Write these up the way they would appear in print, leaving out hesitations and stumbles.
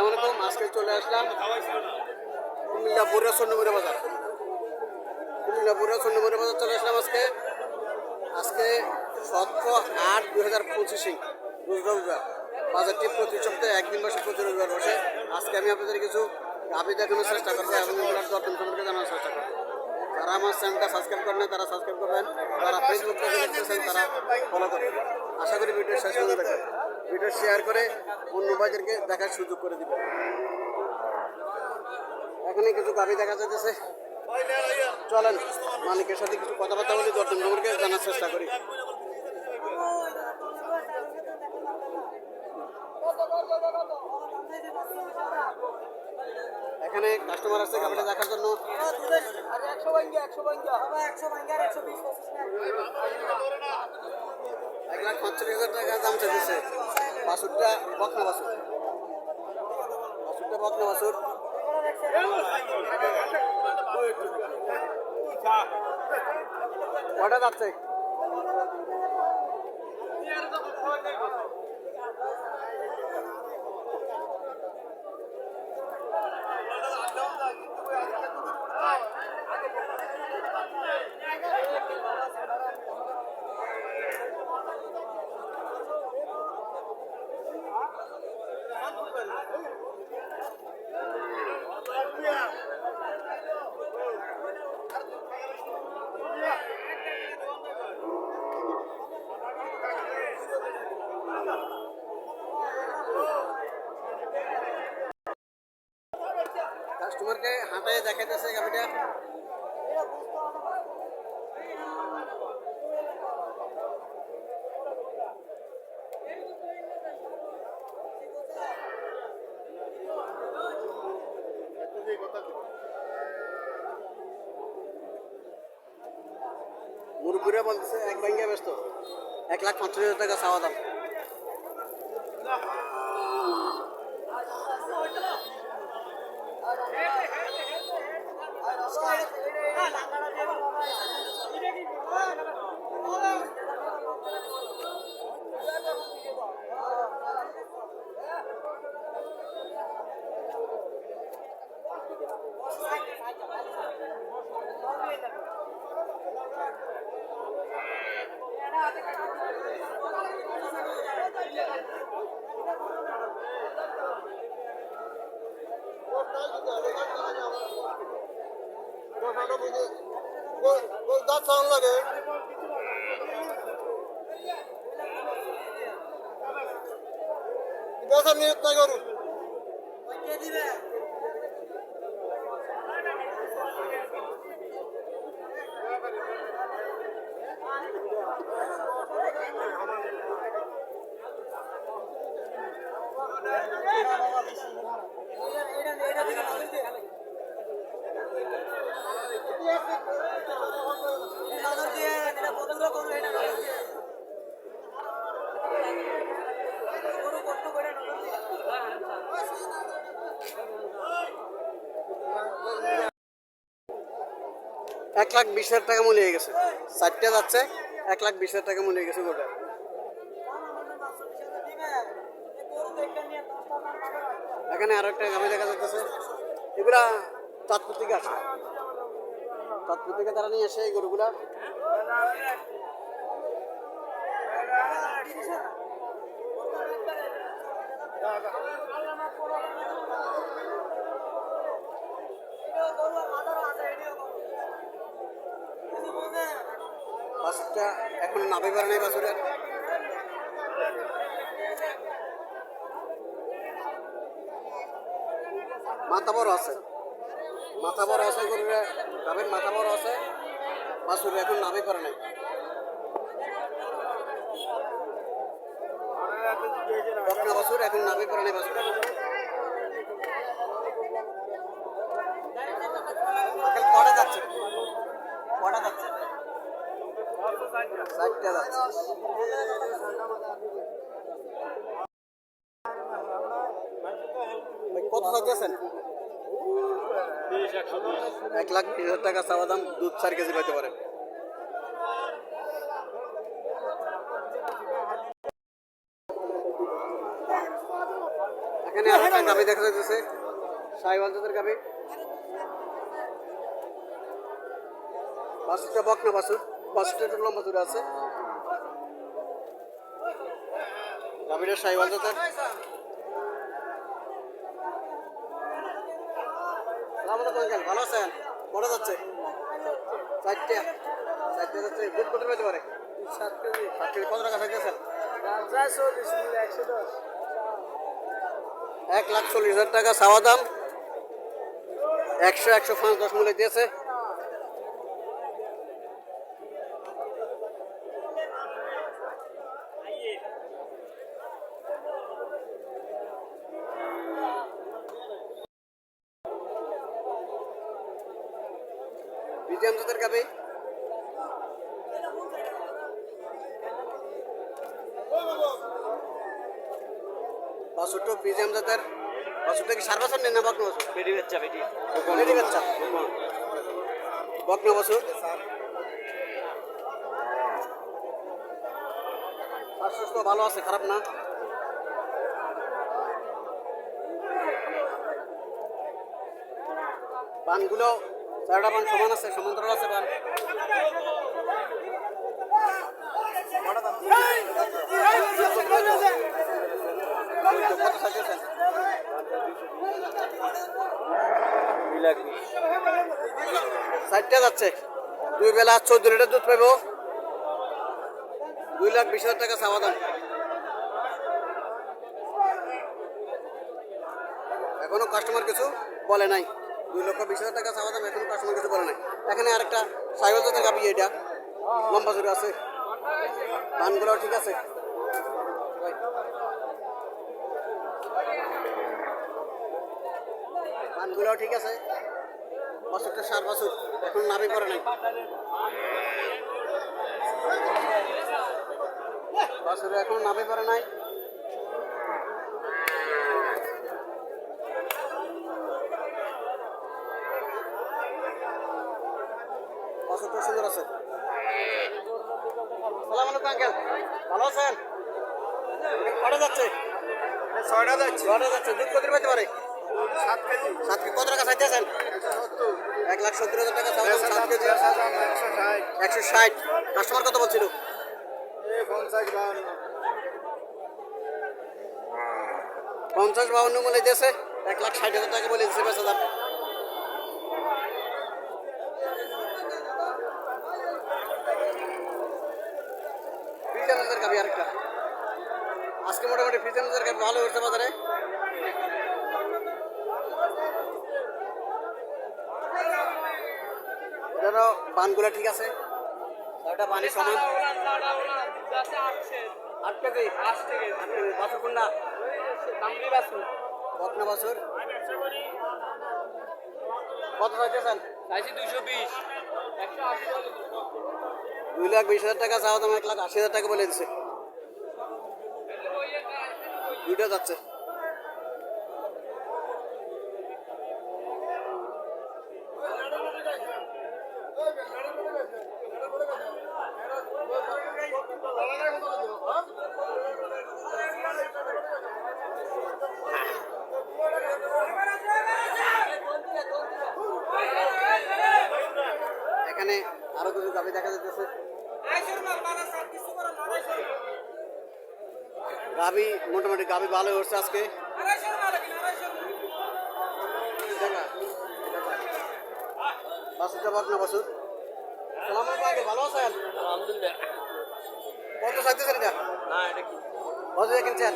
আসসালামু আলাইকুম। আজকে চলে আসলাম কুমিল্লা বুড়া স্বর্ণমুড়া বাজার। কুমিল্লা বুড়া স্বর্ণমুড়া বাজার চলে আসলাম আজকে। আজকে 17/8/2025 রোজ রবিবার। বাজারটি প্রতি সপ্তাহে একদিন বসে, প্রতি রবিবার বসে। আজকে আমি আপনাদের কিছু গাভী দেখানোর চেষ্টা করবো এবং এগুলোর দরদাম সম্পর্কে জানার চেষ্টা করবো। যারা আমার চ্যানেলটা সাবস্ক্রাইব করেন না তারা সাবস্ক্রাইব করবেন, যারা ফেসবুক থেকে দেখতেছেন তারা ফলো করবেন। আশা করি ভিডিও শেষ পর্যন্ত দেখবেন, ভিডিও শেয়ার করে অন্য ভাইদেরকে দেখার সুযোগ করে দিবেন। এখানে কিছু গাভী দেখা যাচ্ছে, চলেন মালিকের সাথে কিছু কথাবার্তা বলি, দরদাম সম্পর্কে জানার চেষ্টা করি। এখানে কাস্টমার আসছে গাভীটা দেখার জন্য। 1,45,000 টাকা দাম চাইতেছে। বাছুরটা বকনা বাছুর, বাছুরটা বকনা বাছুর। কটা যাচ্ছে? কাস্টমারকে হাঁটায় দেখাইতেছে গাড়িটা। মুরব্বীরা বলতেছে এক ভাঙ্গা ব্যস্ত, 1,50,000 টাকা চাওয়া দাম। লাগে নিয়ত না করুন। $1,20,000 টাকা মূল্য হয়ে গেছে। 4টা যাচ্ছে, $1,20,000 টাকা মূল্য হয়ে গেছে গোটা। এখানে আরো একটা গাভী দেখা যাচ্ছে। এগুলা চাঁদপুর থেকে আসে, চাঁদপুর থেকে তারা নিয়ে আসে এই গরুগুলা। বাছুরটা এখন নাভি পারে নাই, বাছুরের মাথা বড় আছে, মাথা বড় আছে গরুরা, গাভীর মাথা বড় আছে, বাছুরের এখন নাভি পারে নাই। বকনা বাছুর এখন নাভি পারে নাই বাছুর। কটা যাচ্ছে? কটা যাচ্ছে? 4টা যাচ্ছে। কত চাচ্ছেন? 1,20,000 টাকা চাওয়া দাম। দুধ 4 কেজি পাইতে পারে। এখানে আরো একটা গাভি দেখা যাচ্ছে, সাইওয়াল জাতের গাভি। বাছুরটা বকনা বাছুর, বাছুরটা একটু লম্বা দূরে আছে। গাভিটা সাইওয়াল জাতের। ভালো আছেন? বড় যাচ্ছে চারটে চারটে যাচ্ছে, দুধ কত পেতে পারে? 7 কেজি। 7 কেজি। কত টাকা চাইতেছেন? 1,40,000 টাকা চাওয়া দাম। 100-105 মূল্য দিয়েছে। বিজিএম জাতের গাভি। বাছুরটা বিজিএম জাতের। বাছুরটা কি 4 বছর নেই না বকনা বাছুর? বেটি বাচ্চা বেটি বেটি বাচ্চা। বকনা বাছুর। স্বাস্থ্য ভালো আছে, খারাপ না। পানগুলো 4টা পান সমান আছে, সমান্তরাল আছে পান। কত চাইতেছেন? 4টা যাচ্ছে, 2 বেলা 14 লিটার দুধ পাইব। 2,20,000 টাকা চাওয়া দাম। এখনো কাস্টমার কিছু বলে নাই। 2,20,000 টাকা চাওয়া দাম, এখনো কাস্টমার কিছু বলে নাই। এখানে আরেকটা সাইওয়াল জাতের গাভি, এটা লম্বা জুড়ে আছে, ধানগুলোও ঠিক আছে। ধানগুলোও ঠিক আছে। বছরটা 7 বছর, এখন নাভি করে নাই। বছরে এখন নাভি করে নাই। বছরটা সুন্দর আছে। সালাম আলাইকুম আঙ্কেল, ভালো আছেন? কটা যাচ্ছে? 6টা যাচ্ছে। 6টা যাচ্ছে। দুধ কত পেতে পারে? 7 কেজি। 7 কেজি। কত টাকা চাইতেছেন? 1,70,000 টাকা চাওয়া দাম। 7 কেজি। 160। কাস্টমার কত বলছিল? 50-52 বলে দিয়েছে। 1,60,000 টাকা বলে দিয়েছে বেচা দাম। ফ্রিজের গাভি আরেকটা। আজকে মোটামুটি ফ্রিজের গাভি ভালো হচ্ছে বাজারে। এটারও পানগুলো ঠিক আছে, ছয়টা পানি সমান। 8 কেজি। 8 কেজি। বাছুর কোনটা? বকনা বাছুর। কত চাইতেছেন? 220। 2,20,000 টাকা চাওয়া দাম। 1,80,000 টাকা বলে দিচ্ছে। দুইটা যাচ্ছে। এখানে আরো কিছু গাভি দেখা যাচ্ছে। গাভি মোটামুটি গাভি ভালো হচ্ছে আজকে। বাছুরটা বকনা বাছুর। সালাম আলাইকুম আঙ্কেল, ভালো আছেন? আলহামদুলিল্লাহ। কত চাইতেছেন এটা? না এটা কি? কত দিয়ে কিনছেন?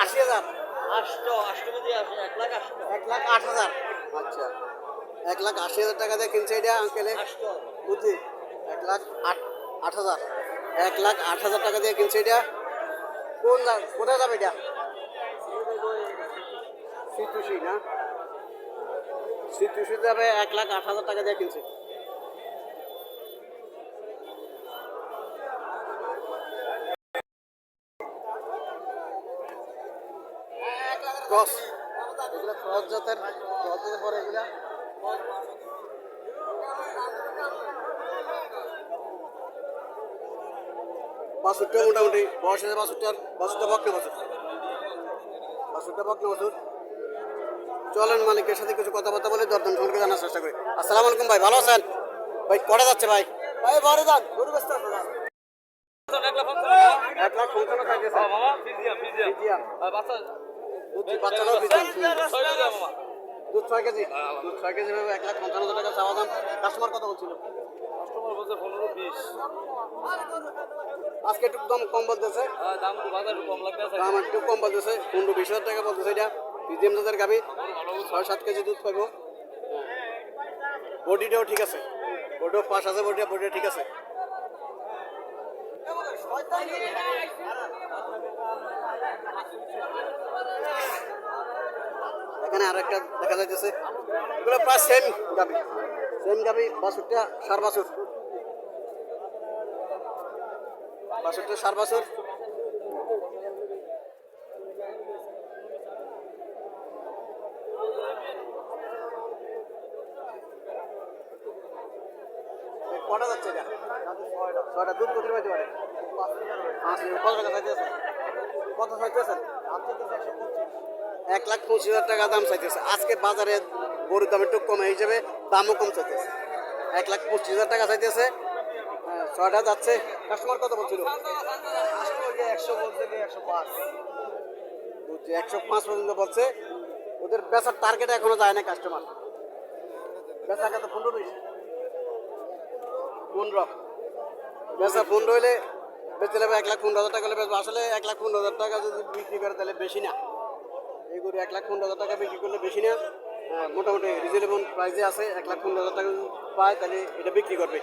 80,000। 8 কেজি আছে 1,08,000। 1,08,000। আচ্ছা, 1,80,000 টাকা দিয়ে কিনছে এটা আঙ্কেলে। বুঝলি, 1,08,000। 1,08,000 টাকা দিয়ে কিনছে এটা। কোথায় যাবে এটা? সিতুষি না, সিতুষি যাবে। 1,08,000 টাকা দিয়ে কিনছে। ক্রস, এগুলো ক্রস জাতের, ক্রস জাতের পরে এগুলা বাছুরটা মোটামুটি বয়স আছে। বাছুরটা বকনা বাছুর। বাছুরটা বকনা বাছুর। চলেন মালিকের সাথে কিছু কথাবার্তা বলে দরদাম সম্পর্কে জানার চেষ্টা করি। আসসালামু আলাইকুম ভাই, ভালো আছেন? ভাই কটা যাচ্ছে ভাই? ভাই ঘরে যান, গরু ব্যস্ত আছে যান। 1,55,000 চাইতেছে। ফিজিয়াম। বুঝছি, বাচ্চাটাও ফিজিয়াম। দুধ 6 কেজি। দুধ 6 কেজি ভাবে 1,55,000 টাকা চাওয়া দাম। কাস্টমার কত বলছিল? আজকে একটু দাম কম বলতেছে। দাম একটু কম বলতেছে, 15-20 হাজার টাকা বলতেছে। এটা ফিজিয়াম জাতের গাভী, 6-7 কেজি দুধ পাইব। বডিটাও ঠিক আছে, বডিও পাশ আছে, বডিটা ঠিক আছে। এখানে আর একটা দেখা যাইতেছে, এগুলো প্রায় সেম গাভী। বাছুরটা সার বাছুর, বাছুরটা সার বাছুর। কটা যাচ্ছে এটা? 6টা। দুধ কত পাইতে পারে? 5 লিটার। কত টাকা চাইতেছে? কত চাইতেছেন? 1,25,000 টাকা দাম চাইতেছে। আজকে বাজারে গরুর দাম একটু কমে হিসেবে দামও কম চাইতেছে। 1,25,000 টাকা চাইতেছে। হ্যাঁ, 6টা যাচ্ছে। কাস্টমার কত বলছিল? 100 বলছে, 105। বুঝছি, 105 পর্যন্ত বলছে। ওদের বেচার টার্গেট এখনো যায় না কাস্টমার। বেচা কত? 15 বেচা 15 হইলে বেচতে লাগবে 1,15,000 টাকা হলে বেচবো। আসলে 1,15,000 টাকা যদি বিক্রি করে তাহলে বেশি না। এই গরু 1,15,000 টাকা বিক্রি করলে বেশি না। মোটামুটি রিজনেবল প্রাইসে আছে। 1,15,000 টাকা যদি পায় তাহলে এটা বিক্রি করবে।